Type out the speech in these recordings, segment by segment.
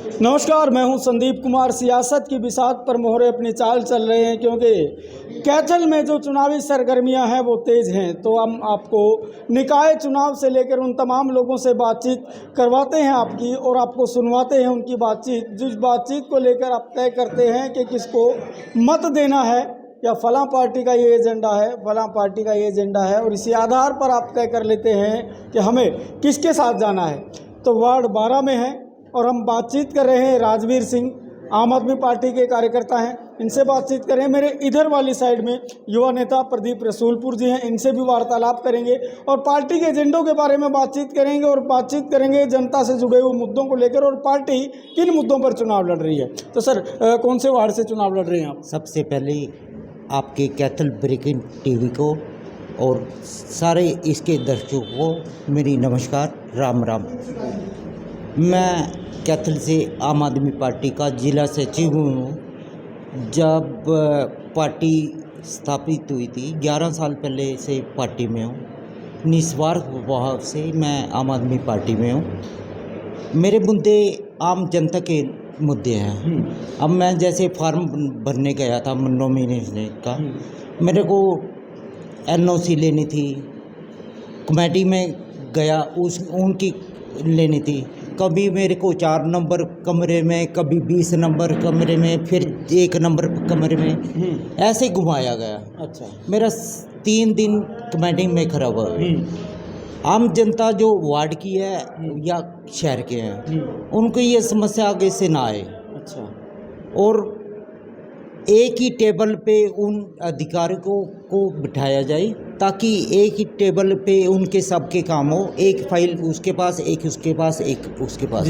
नमस्कार, मैं हूं संदीप कुमार। सियासत की बिसात पर मोहरे अपनी चाल चल रहे हैं क्योंकि कैथल में जो चुनावी सरगर्मियां हैं वो तेज़ हैं। तो हम आपको निकाय चुनाव से लेकर उन तमाम लोगों से बातचीत करवाते हैं आपकी और आपको सुनवाते हैं उनकी बातचीत, जिस बातचीत को लेकर आप तय करते हैं कि किसको मत देना है या फलां पार्टी का ये एजेंडा है, फलां पार्टी का ये एजेंडा है, और इसी आधार पर आप तय कर लेते हैं कि हमें किसके साथ जाना है। तो वार्ड 12 में है और हम बातचीत कर रहे हैं राजवीर सिंह, आम आदमी पार्टी के कार्यकर्ता हैं, इनसे बातचीत करें। मेरे इधर वाली साइड में युवा नेता प्रदीप रसूलपुर जी हैं, इनसे भी वार्तालाप करेंगे और पार्टी के एजेंडों के बारे में बातचीत करेंगे और बातचीत करेंगे जनता से जुड़े हुए मुद्दों को लेकर और पार्टी किन मुद्दों पर चुनाव लड़ रही है। तो सर, कौन से वार्ड से चुनाव लड़ रहे हैं आप? सबसे पहले आपके कैथल ब्रेकिंग टीवी को और सारे इसके दर्शकों को मेरी नमस्कार, राम राम। मैं कैथल से आम आदमी पार्टी का जिला सचिव हूँ। जब पार्टी स्थापित हुई थी 11 साल पहले से पार्टी में हूँ। निस्वार्थ भाव से मैं आम आदमी पार्टी में हूँ। मेरे मुद्दे आम जनता के मुद्दे हैं। अब मैं जैसे फॉर्म भरने गया था नॉमिनेशन का, मेरे को NOC लेनी थी, कमेटी में गया उनकी लेनी थी। कभी मेरे को 4 नंबर कमरे में, कभी 20 नंबर कमरे में, फिर 1 नंबर कमरे में, ऐसे घुमाया गया। अच्छा, मेरा 3 दिन कमेटी में खड़ा हुआ। आम जनता जो वार्ड की है या शहर के हैं, उनको ये समस्या आगे से ना आए। अच्छा, और एक ही टेबल पे उन अधिकारियों को बिठाया जाए ताकि एक ही टेबल पे उनके सबके काम हो। एक फाइल उसके पास, एक उसके पास, एक उसके पास।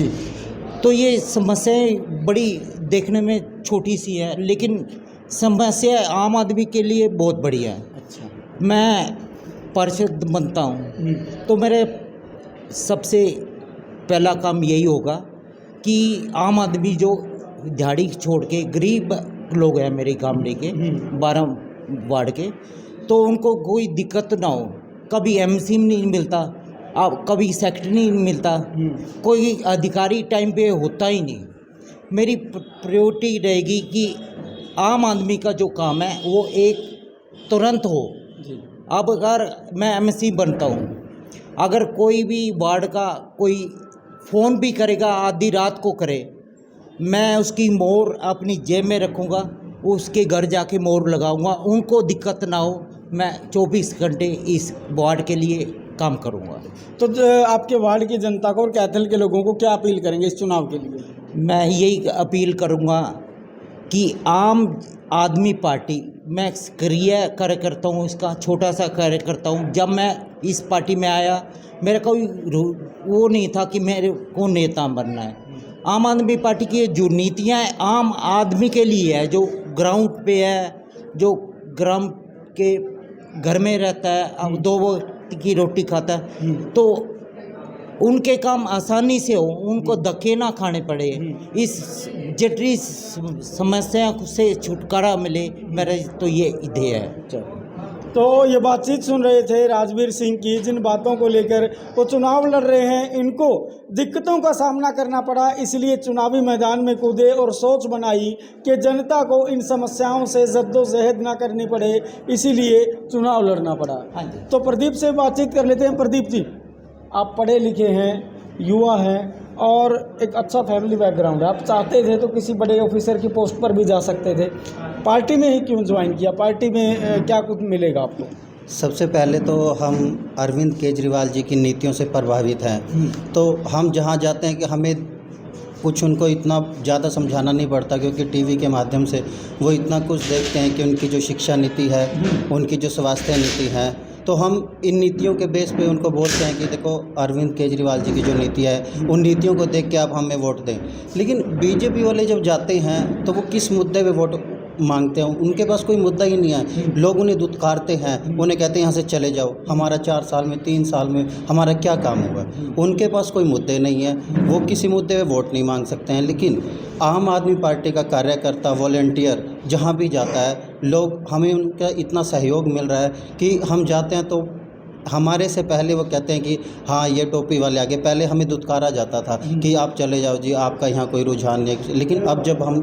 तो ये समस्याएं बड़ी देखने में छोटी सी है, लेकिन समस्या आम आदमी के लिए बहुत बड़ी है। अच्छा, मैं पार्षद बनता हूँ तो मेरे सबसे पहला काम यही होगा कि आम आदमी जो दिहाड़ी छोड़ के गरीब लोग हैं मेरे गामड़े के 12 वार्ड के, तो उनको कोई दिक्कत ना हो। कभी MC नहीं मिलता, अब कभी सेक्रेटरी नहीं मिलता, कोई अधिकारी टाइम पे होता ही नहीं। मेरी प्रायोरिटी रहेगी कि आम आदमी का जो काम है वो एक तुरंत हो। अब अगर मैं MC बनता हूँ, अगर कोई भी वार्ड का कोई फ़ोन भी करेगा, आधी रात को करे, मैं उसकी मोहर अपनी जेब में रखूँगा, उसके घर जाके मोहर लगाऊँगा। उनको दिक्कत ना हो, मैं 24 घंटे इस वार्ड के लिए काम करूँगा। तो आपके वार्ड की जनता को और कैथल के लोगों को क्या अपील करेंगे इस चुनाव के लिए? मैं यही अपील करूँगा कि आम आदमी पार्टी, मैं सक्रिय कार्यकर्ता हूँ, इसका छोटा सा कार्यकर्ता हूँ। जब मैं इस पार्टी में आया, मेरा कोई वो नहीं था कि मेरे को नेता बनना है। आम आदमी पार्टी की जो नीतियाँ हैं आम आदमी के लिए है, जो ग्राउंड पे है, जो ग्राम के घर में रहता है, अब 2 वक्त की रोटी खाता है, तो उनके काम आसानी से हो, उनको धक्के ना खाने पड़े, इस जटिल समस्या से छुटकारा मिले, मेरा तो ये ध्येय है। तो ये बातचीत सुन रहे थे राजवीर सिंह की, जिन बातों को लेकर वो चुनाव लड़ रहे हैं। इनको दिक्कतों का सामना करना पड़ा, इसलिए चुनावी मैदान में कूदे और सोच बनाई कि जनता को इन समस्याओं से जद्दोजहद ना करनी पड़े, इसीलिए चुनाव लड़ना पड़ा। हाँ जी। तो प्रदीप से बातचीत कर लेते हैं। प्रदीप जी, आप पढ़े लिखे हैं, युवा हैं और एक अच्छा फैमिली बैकग्राउंड है। आप चाहते थे तो किसी बड़े ऑफिसर की पोस्ट पर भी जा सकते थे, पार्टी में ही क्यों ज्वाइन किया? पार्टी में क्या कुछ मिलेगा आपको? सबसे पहले तो हम अरविंद केजरीवाल जी की नीतियों से प्रभावित हैं। तो हम जहां जाते हैं कि हमें कुछ उनको इतना ज़्यादा समझाना नहीं पड़ता, क्योंकि टीवी के माध्यम से वो इतना कुछ देखते हैं कि उनकी जो शिक्षा नीति है, उनकी जो स्वास्थ्य नीति है, तो हम इन नीतियों के बेस पे उनको बोलते हैं कि देखो अरविंद केजरीवाल जी की जो नीति है, उन नीतियों को देख के आप हमें वोट दें। लेकिन बीजेपी वाले जब जाते हैं तो वो किस मुद्दे पे वोट मांगते हैं? उनके पास कोई मुद्दा ही नहीं है। लोग उन्हें दुत्कारते हैं, उन्हें कहते हैं यहाँ से चले जाओ, हमारा 4 साल में 3 साल में हमारा क्या काम होगा। उनके पास कोई मुद्दे नहीं है, वो किसी मुद्दे पे वोट नहीं मांग सकते हैं। लेकिन आम आदमी पार्टी का कार्यकर्ता, वॉलंटियर जहाँ भी जाता है, लोग हमें उनका इतना सहयोग मिल रहा है कि हम जाते हैं तो हमारे से पहले वो कहते हैं कि हाँ ये टोपी वाले आगे, पहले हमें दुत्कारा जाता था कि आप चले जाओ जी, आपका यहाँ कोई रुझान नहीं है। लेकिन अब जब हम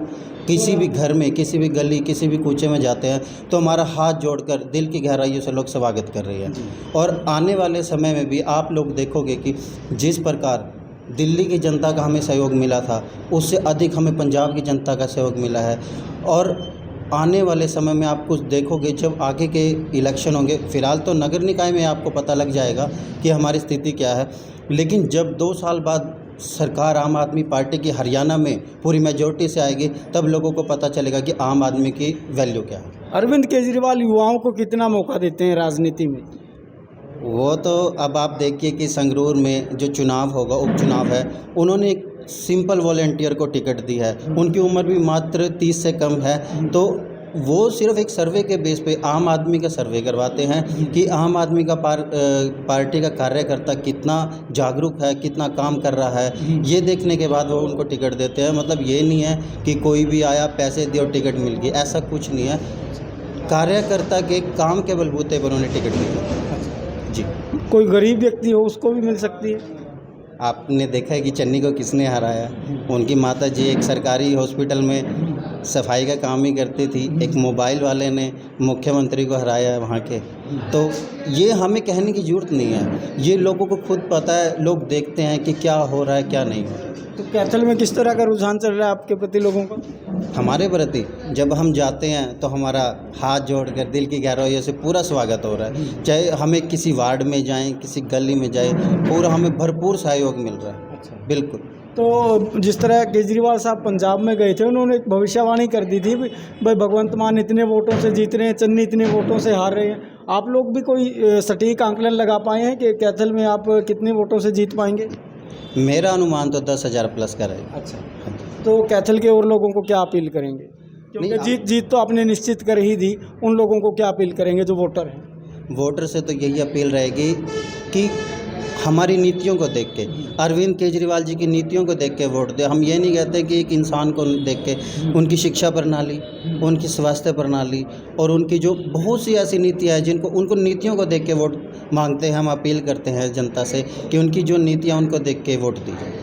किसी भी घर में, किसी भी गली, किसी भी कूचे में जाते हैं तो हमारा हाथ जोड़कर दिल की गहराइयों से लोग स्वागत कर रहे हैं। और आने वाले समय में भी आप लोग देखोगे कि जिस प्रकार दिल्ली की जनता का हमें सहयोग मिला था, उससे अधिक हमें पंजाब की जनता का सहयोग मिला है। और आने वाले समय में आप कुछ देखोगे, जब आगे के इलेक्शन होंगे, फ़िलहाल तो नगर निकाय में आपको पता लग जाएगा कि हमारी स्थिति क्या है, लेकिन जब 2 साल बाद सरकार आम आदमी पार्टी की हरियाणा में पूरी मेजॉरिटी से आएगी, तब लोगों को पता चलेगा कि आम आदमी की वैल्यू क्या है। अरविंद केजरीवाल युवाओं को कितना मौका देते हैं राजनीति में? वो तो अब आप देखिए कि संगरूर में जो चुनाव होगा, उपचुनाव है, उन्होंने एक सिंपल वॉलेंटियर को टिकट दी है। उनकी उम्र भी मात्र 30 से कम है, तो वो सिर्फ एक सर्वे के बेस पे आम आदमी का सर्वे करवाते हैं कि आम आदमी का पार्टी का कार्यकर्ता कितना जागरूक है, कितना काम कर रहा है। ये देखने के बाद वो उनको टिकट देते हैं। मतलब ये नहीं है कि कोई भी आया, पैसे दिए और टिकट मिल गई, ऐसा कुछ नहीं है। कार्यकर्ता के काम के बलबूते पर उन्हें टिकट मिला जी। कोई गरीब व्यक्ति हो उसको भी मिल सकती है? आपने देखा है कि चन्नी को किसने हराया? उनकी माता जी एक सरकारी हॉस्पिटल में सफाई का काम ही करती थी। एक मोबाइल वाले ने मुख्यमंत्री को हराया है वहाँ के। तो ये हमें कहने की ज़रूरत नहीं है, ये लोगों को खुद पता है। लोग देखते हैं कि क्या हो रहा है, क्या नहीं हो रहा है। तो कैथल में किस तरह का रुझान चल रहा है आपके प्रति लोगों का? हमारे प्रति जब हम जाते हैं तो हमारा हाथ जोड़कर दिल की गहराइयों से पूरा स्वागत हो रहा है। चाहे हमें किसी वार्ड में जाएं, किसी गली में जाएं, पूरा हमें भरपूर सहयोग मिल रहा है। अच्छा। बिल्कुल। तो जिस तरह केजरीवाल साहब पंजाब में गए थे, उन्होंने एक भविष्यवाणी कर दी थी भाई भगवंत मान इतने वोटों से जीत रहे हैं, चन्नी इतने वोटों से हार रहे हैं। आप लोग भी कोई सटीक आंकलन लगा पाए हैं कि कैथल में आप कितने वोटों से जीत पाएंगे? मेरा अनुमान तो 10,000 प्लस का रहेगा। अच्छा। तो कैथल के और लोगों को क्या अपील करेंगे? क्योंकि जीत तो आपने निश्चित कर ही दी, उन लोगों को क्या अपील करेंगे जो वोटर हैं? वोटर से तो यही अपील रहेगी कि हमारी नीतियों को देख के, अरविंद केजरीवाल जी की नीतियों को देख के वोट दे। हम ये नहीं कहते कि एक इंसान को देख के, उनकी शिक्षा प्रणाली, उनकी स्वास्थ्य प्रणाली और उनकी जो बहुत सी ऐसी नीतियाँ हैं जिनको, उनको नीतियों को देख के वोट मांगते हैं। हम अपील करते हैं जनता से कि उनकी जो नीतियाँ उनको देख के वोट दी जाए।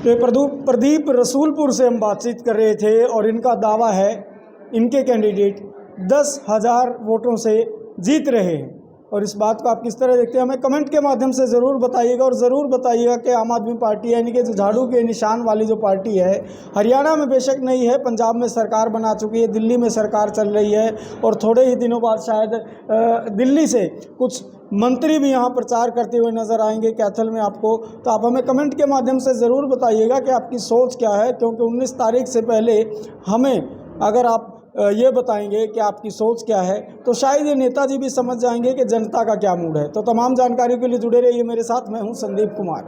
तो प्रदीप रसूलपुर से हम बातचीत कर रहे थे और इनका दावा है इनके कैंडिडेट 10,000 वोटों से जीत रहे हैं। और इस बात को आप किस तरह देखते हैं, हमें कमेंट के माध्यम से ज़रूर बताइएगा। और ज़रूर बताइएगा कि आम आदमी पार्टी यानी कि जो झाड़ू के निशान वाली जो पार्टी है, हरियाणा में बेशक नहीं है, पंजाब में सरकार बना चुकी है, दिल्ली में सरकार चल रही है और थोड़े ही दिनों बाद शायद दिल्ली से कुछ मंत्री भी यहाँ प्रचार करते हुए नज़र आएंगे कैथल में आपको। तो आप हमें कमेंट के माध्यम से ज़रूर बताइएगा कि आपकी सोच क्या है, क्योंकि 19 तारीख से पहले हमें अगर आप ये बताएंगे कि आपकी सोच क्या है तो शायद ये नेताजी भी समझ जाएंगे कि जनता का क्या मूड है। तो तमाम जानकारी के लिए जुड़े रहिए मेरे साथ। मैं हूँ संदीप कुमार।